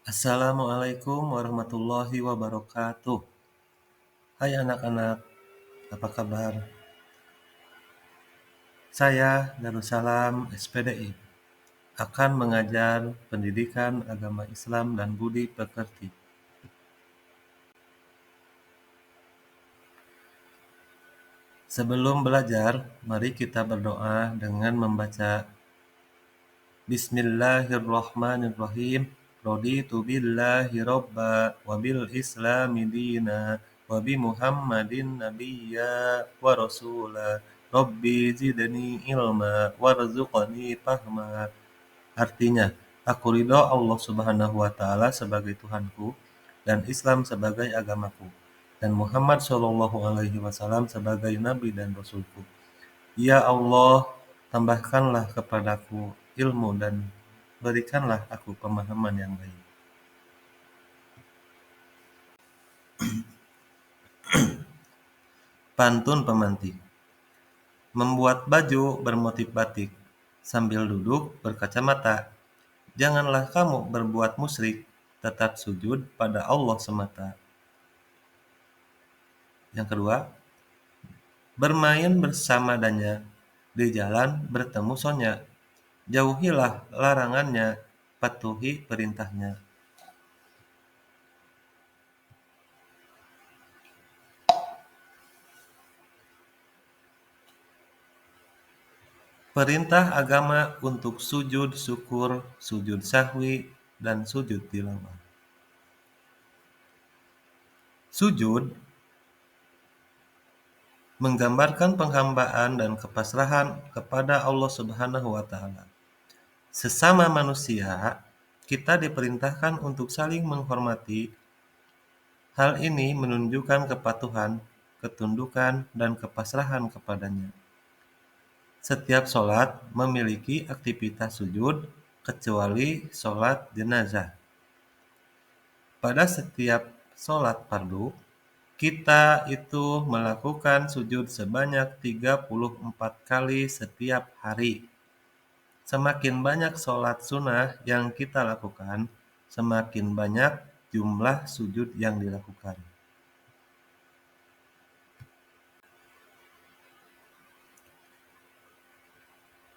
Assalamualaikum warahmatullahi wabarakatuh. Hai anak-anak, apa kabar? Saya Darussalam SPDI akan mengajar pendidikan agama Islam dan budi pekerti. Sebelum belajar, mari kita berdoa dengan membaca Bismillahirrahmanirrahim. Raditu billahi robba wa bil islami dina wa bi Muhammadin nabiyya wa rasula. Rabbi zidni ilma warzuqni fahma. Artinya, aku ridho Allah Subhanahu wa taala sebagai Tuhanku dan Islam sebagai agamaku dan Muhammad Shallallahu alaihi wasallam sebagai nabi dan rasulku. Ya Allah, tambahkanlah kepadaku ilmu dan berikanlah aku pemahaman yang baik. Pantun pemantik. Membuat baju bermotif batik sambil duduk berkacamata. Janganlah kamu berbuat musyrik, tetap sujud pada Allah semata. Yang kedua, bermain bersama Danya, di jalan bertemu Sonya. Jauhilah larangannya, patuhi perintahnya. Perintah agama untuk sujud syukur, sujud sahwi, dan sujud tilawah. Sujud menggambarkan penghambaan dan kepasrahan kepada Allah Subhanahu wa taala. Sesama manusia, kita diperintahkan untuk saling menghormati. Hal ini menunjukkan kepatuhan, ketundukan, dan kepasrahan kepadanya. Setiap sholat memiliki aktivitas sujud, kecuali sholat jenazah. Pada setiap sholat fardu, kita itu melakukan sujud sebanyak 34 kali setiap hari. Semakin banyak sholat sunnah yang kita lakukan, semakin banyak jumlah sujud yang dilakukan.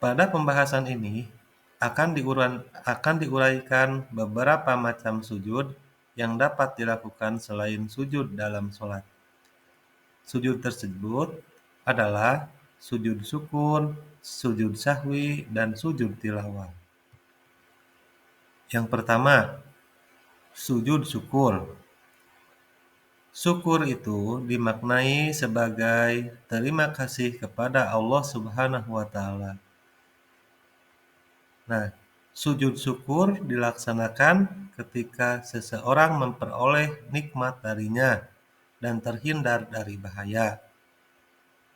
Pada pembahasan ini akan diuraikan beberapa macam sujud yang dapat dilakukan selain sujud dalam sholat. Sujud tersebut adalah sujud syukur, sujud sahwi, dan sujud tilawah. Yang pertama, sujud syukur. Syukur itu dimaknai sebagai terima kasih kepada Allah Subhanahu wa taala. Nah, sujud syukur dilaksanakan ketika seseorang memperoleh nikmat darinya dan terhindar dari bahaya.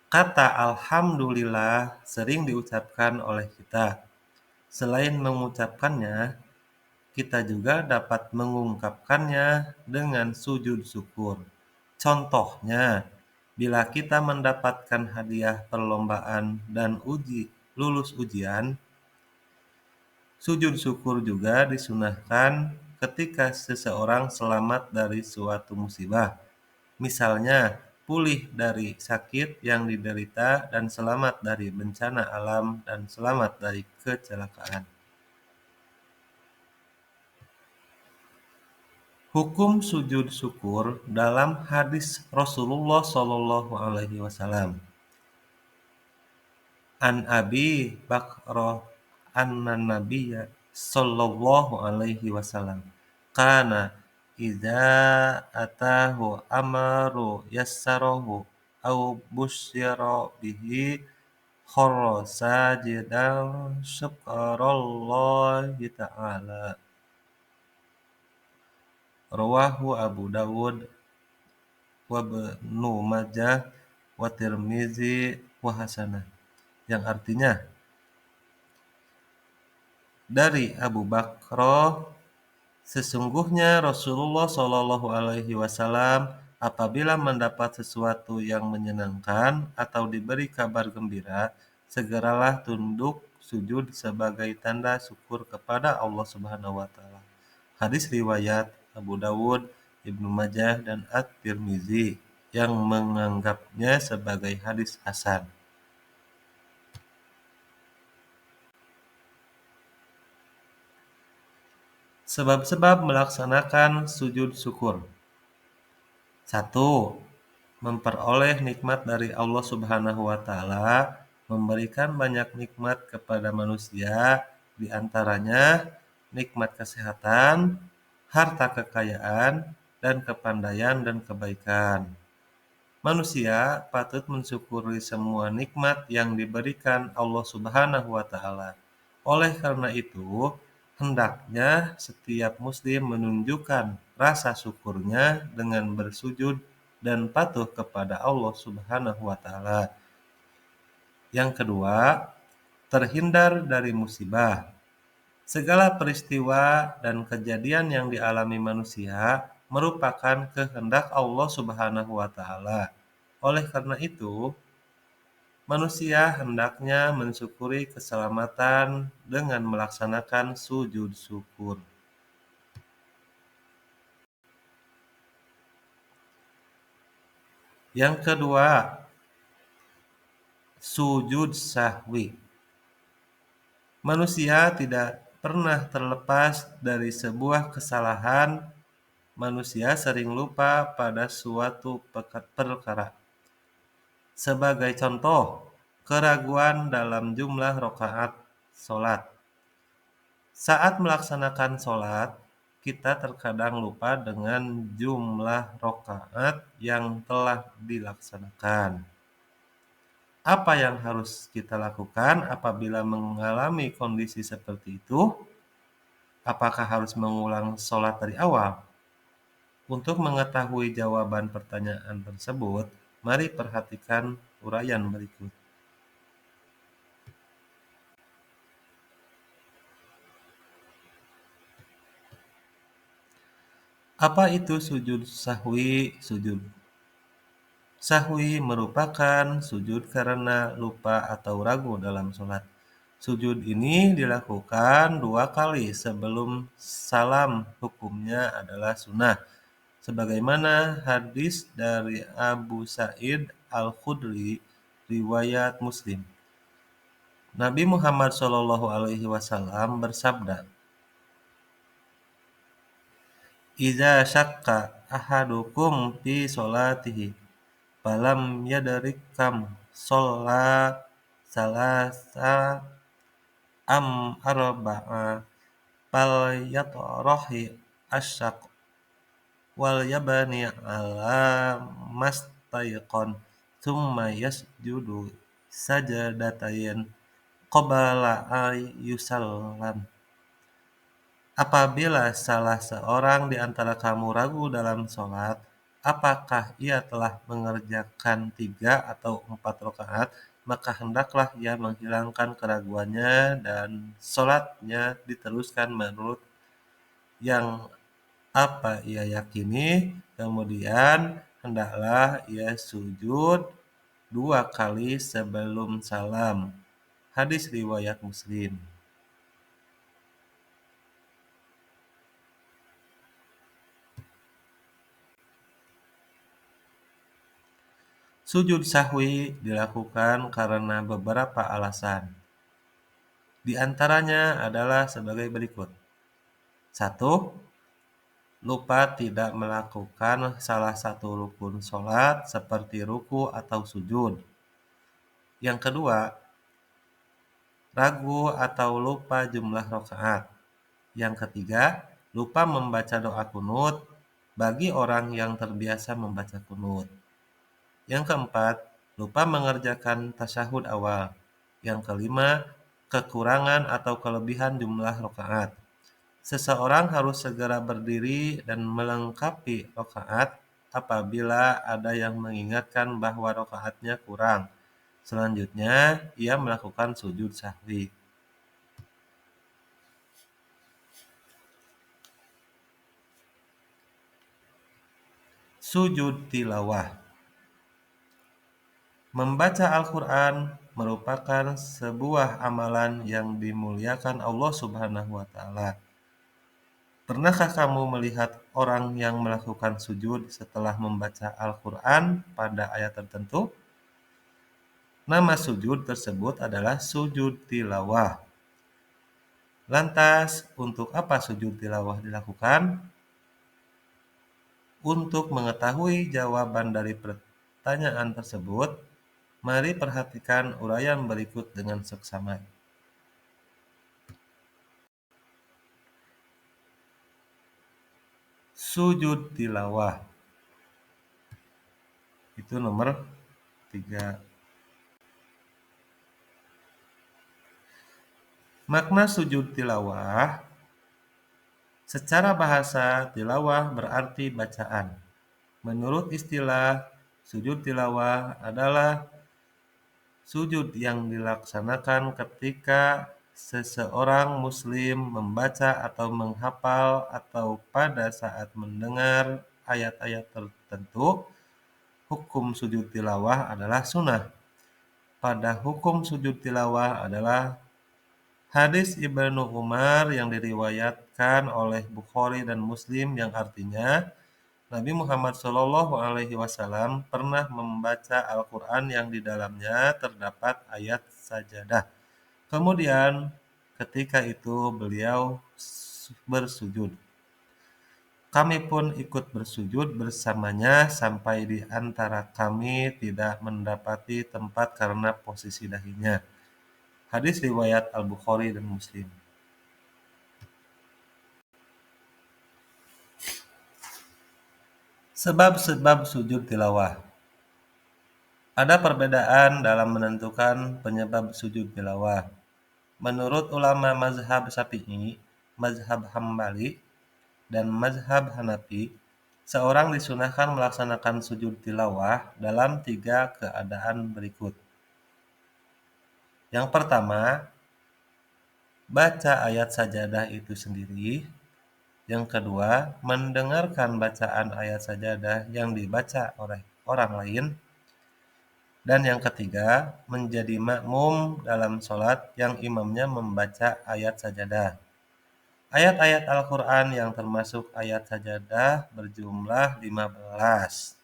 Kata alhamdulillah sering diucapkan oleh kita. Selain mengucapkannya, kita juga dapat mengungkapkannya dengan sujud syukur. Contohnya, bila kita mendapatkan hadiah perlombaan dan lulus ujian, sujud syukur juga disunahkan ketika seseorang selamat dari suatu musibah. Misalnya, pulih dari sakit yang diderita dan selamat dari bencana alam dan selamat dari kecelakaan. Hukum sujud syukur dalam hadis Rasulullah Shallallahu alaihi wasallam. An Abi Bakrah anna Nabiyya sallallahu alaihi wasallam kana idza atahu amaru yassarahu au busyira bihi kharra sajidan syukarallahi ta'ala. Rawahu Abu Dawud wa Ibnu Majah wa Tirmizi wa hasanah. Yang artinya, dari Abu Bakrah, sesungguhnya Rasulullah Shallallahu alaihi wasallam apabila mendapat sesuatu yang menyenangkan atau diberi kabar gembira, segeralah tunduk sujud sebagai tanda syukur kepada Allah Subhanahu wa taala. Hadis riwayat Abu Dawud, Ibnu Majah, dan At-Tirmizi yang menganggapnya sebagai hadis hasan. Sebab-sebab melaksanakan sujud syukur. 1. Memperoleh nikmat dari Allah Subhanahu wa taala, memberikan banyak nikmat kepada manusia, di antaranya nikmat kesehatan, harta kekayaan, dan kepandaian dan kebaikan. Manusia patut mensyukuri semua nikmat yang diberikan Allah Subhanahu wa taala. Oleh karena itu, hendaknya setiap muslim menunjukkan rasa syukurnya dengan bersujud dan patuh kepada Allah Subhanahu wa taala. Yang kedua, terhindar dari musibah. Segala peristiwa dan kejadian yang dialami manusia merupakan kehendak Allah Subhanahu wa taala. Oleh karena itu, manusia hendaknya mensyukuri keselamatan dengan melaksanakan sujud syukur. Yang kedua, sujud sahwi. Manusia tidak pernah terlepas dari sebuah kesalahan. Manusia sering lupa pada suatu perkara. Sebagai contoh, keraguan dalam jumlah rakaat sholat. Saat melaksanakan sholat, kita terkadang lupa dengan jumlah rakaat yang telah dilaksanakan. Apa yang harus kita lakukan apabila mengalami kondisi seperti itu? Apakah harus mengulang sholat dari awal? Untuk mengetahui jawaban pertanyaan tersebut, mari perhatikan uraian berikut. Apa itu sujud sahwi? Sujud sahwi merupakan sujud karena lupa atau ragu dalam sholat. Sujud ini dilakukan 2 kali sebelum salam. Hukumnya adalah sunnah, sebagaimana hadis dari Abu Sa'id Al-Khudri riwayat Muslim. Nabi Muhammad SAW bersabda, "Idza syakka ahadukum fi sholatihi falam yadrik kam sholla salasa am arba'a falyatrahi asyak wal yabani ala mastayqon thumma yasjudu sajadatayn qabla ay yusallam." Apabila salah seorang di antara kamu ragu dalam sholat, apakah ia telah mengerjakan 3 atau 4 rakaat, maka hendaklah ia menghilangkan keraguannya dan sholatnya diteruskan menurut yang apa ia yakini. Kemudian hendaklah ia sujud 2 kali sebelum salam. Hadis riwayat Muslim. Sujud sahwi dilakukan karena beberapa alasan. Di antaranya adalah sebagai berikut. 1. Lupa tidak melakukan salah satu rukun sholat seperti ruku atau sujud. Yang kedua, ragu atau lupa jumlah rakaat. Yang ketiga, lupa membaca doa kunut bagi orang yang terbiasa membaca kunut. Yang keempat, lupa mengerjakan tasyahud awal. Yang kelima, kekurangan atau kelebihan jumlah rakaat. Seseorang harus segera berdiri dan melengkapi rakaat apabila ada yang mengingatkan bahwa rakaatnya kurang. Selanjutnya, ia melakukan sujud sahwi. Sujud tilawah. Membaca Al-Quran merupakan sebuah amalan yang dimuliakan Allah Subhanahu wa taala. Pernahkah kamu melihat orang yang melakukan sujud setelah membaca Al-Quran pada ayat tertentu? Nama sujud tersebut adalah sujud tilawah. Lantas, untuk apa sujud tilawah dilakukan? Untuk mengetahui jawaban dari pertanyaan tersebut, mari perhatikan uraian berikut dengan seksama. Sujud tilawah itu nomor 3. Makna sujud tilawah, secara bahasa tilawah berarti bacaan. Menurut istilah, sujud tilawah adalah sujud yang dilaksanakan ketika seseorang muslim membaca atau menghafal atau pada saat mendengar ayat-ayat tertentu. Hukum sujud tilawah adalah sunnah. Pada hukum sujud tilawah adalah hadis Ibnu Umar yang diriwayatkan oleh Bukhari dan Muslim yang artinya Nabi Muhammad SAW pernah membaca Al-Quran yang di dalamnya terdapat ayat sajadah. Kemudian ketika itu beliau bersujud. Kami pun ikut bersujud bersamanya sampai di antara kami tidak mendapati tempat karena posisi dahinya. Hadis riwayat Al-Bukhari dan Muslim. Sebab-sebab sujud tilawah. Ada perbedaan dalam menentukan penyebab sujud tilawah. Menurut ulama mazhab Syafi'i, mazhab Hambali, dan mazhab Hanafi, seorang disunahkan melaksanakan sujud tilawah dalam 3 keadaan berikut. Yang pertama, baca ayat sajadah itu sendiri. Yang kedua, mendengarkan bacaan ayat sajadah yang dibaca oleh orang lain. Dan yang ketiga, menjadi makmum dalam sholat yang imamnya membaca ayat sajadah. Ayat-ayat Al-Quran yang termasuk ayat sajadah berjumlah 15.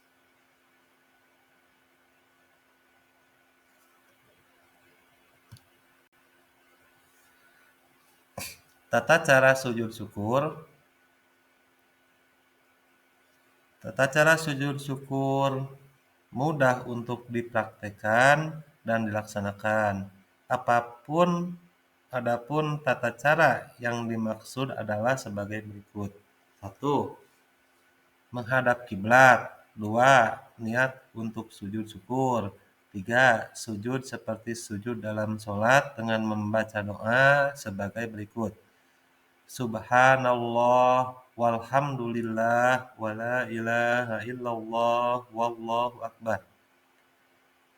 Tata cara sujud syukur. Tata cara sujud syukur mudah untuk dipraktekkan dan dilaksanakan. Adapun tata cara yang dimaksud adalah sebagai berikut. 1. Menghadap kiblat. 2. Niat untuk sujud syukur. 3. Sujud seperti sujud dalam sholat dengan membaca doa sebagai berikut. Subhanallah walhamdulillah wala ilaha illallah wallahu akbar.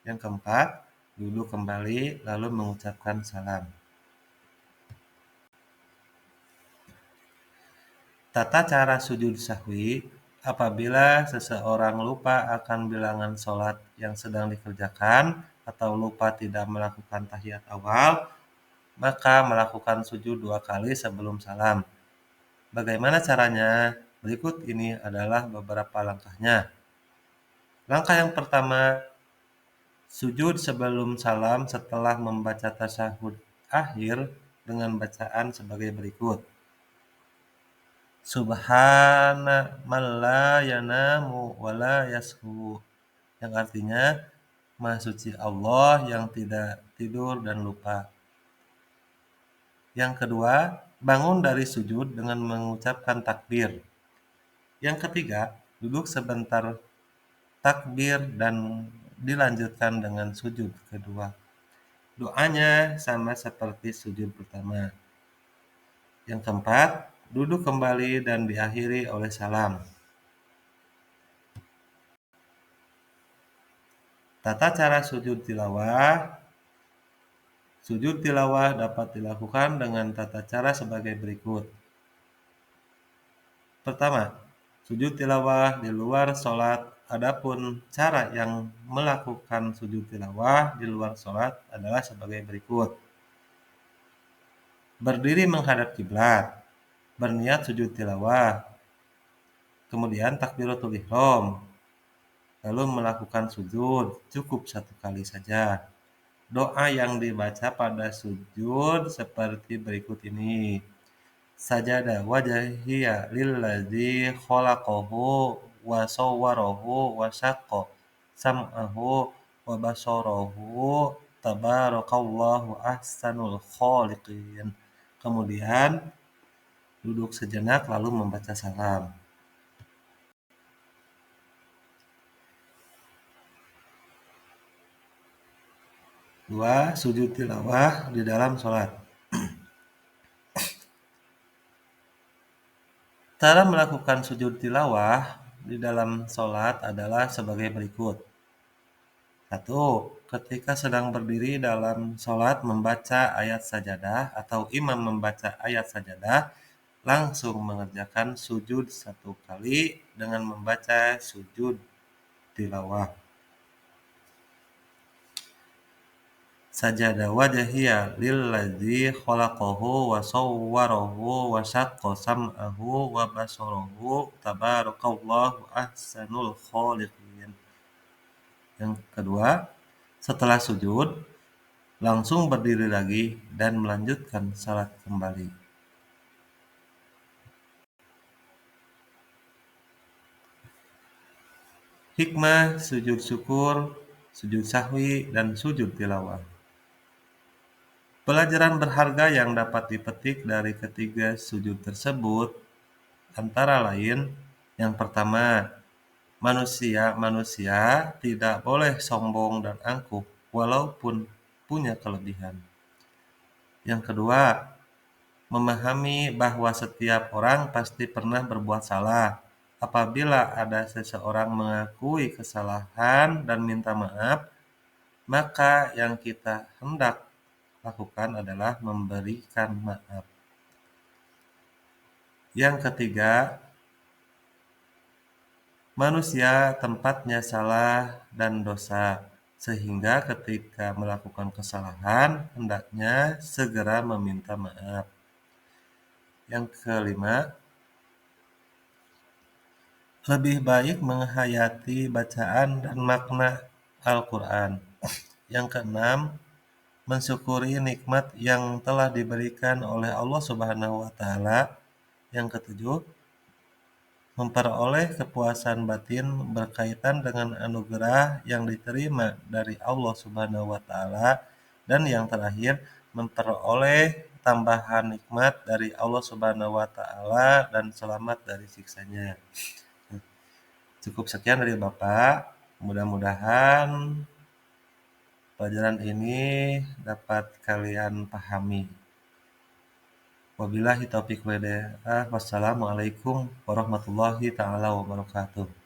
Yang keempat, duduk kembali lalu mengucapkan salam. Tata cara sujud sahwi, apabila seseorang lupa akan bilangan sholat yang sedang dikerjakan atau lupa tidak melakukan tahiyat awal, maka melakukan sujud 2 kali sebelum salam. Bagaimana caranya? Berikut ini adalah beberapa langkahnya. Langkah yang pertama, sujud sebelum salam setelah membaca tasyahud akhir dengan bacaan sebagai berikut. Subhana man la yanamu wa la yashu. Yang artinya, Maha suci Allah yang tidak tidur dan lupa. Yang kedua, bangun dari sujud dengan mengucapkan takbir. Yang ketiga, duduk sebentar takbir dan dilanjutkan dengan sujud kedua. Doanya sama seperti sujud pertama. Yang keempat, duduk kembali dan diakhiri oleh salam. Tata cara sujud tilawah. Sujud tilawah dapat dilakukan dengan tata cara sebagai berikut. Pertama, sujud tilawah di luar sholat. Adapun cara yang melakukan sujud tilawah di luar sholat adalah sebagai berikut. Berdiri menghadap kiblat. berniat sujud tilawah, kemudian takbiratul ihram, lalu melakukan sujud, cukup 1 kali saja. Doa yang dibaca pada sujud seperti berikut ini. Sajada wajhiya lillazi khalaqahu wa sawwarahu wa syaqqa sam'ahu wa basarahu tabarakallahu ahsanul khaliqin. Kemudian duduk sejenak lalu membaca salam. 2. Sujud tilawah di dalam sholat. Cara melakukan sujud tilawah di dalam sholat adalah sebagai berikut. 1. Ketika sedang berdiri dalam sholat membaca ayat sajadah atau imam membaca ayat sajadah, langsung mengerjakan sujud 1 kali dengan membaca sujud tilawah. Sajada wajhiya lillazi khalaqahu wa sawwarahu wa syaqqa sam'ahu wa basarahu tabarakallahu ahsanul khaliqin. Yang kedua, setelah sujud langsung berdiri lagi dan melanjutkan salat kembali. Hikmah sujud syukur, sujud sahwi, dan sujud tilawah. Pelajaran berharga yang dapat dipetik dari ketiga sujud tersebut antara lain, yang pertama, manusia tidak boleh sombong dan angkuh walaupun punya kelebihan. Yang kedua, memahami bahwa setiap orang pasti pernah berbuat salah. Apabila ada seseorang mengakui kesalahan dan minta maaf, maka yang kita hendak lakukan adalah memberikan maaf. Yang ketiga, manusia tempatnya salah dan dosa, sehingga ketika melakukan kesalahan hendaknya segera meminta maaf. Yang kelima, lebih baik menghayati bacaan dan makna Al-Quran. Yang keenam, mensyukuri nikmat yang telah diberikan oleh Allah Subhanahu wa Ta'ala. Yang ketujuh, memperoleh kepuasan batin berkaitan dengan anugerah yang diterima dari Allah Subhanahu wa Ta'ala. Dan yang terakhir, memperoleh tambahan nikmat dari Allah Subhanahu wa Ta'ala dan selamat dari siksanya. Cukup sekian dari Bapak. Mudah-mudahan pelajaran ini dapat kalian pahami. Wabillahi taufiq wal hidayah. Wassalamualaikum warahmatullahi taala wabarakatuh.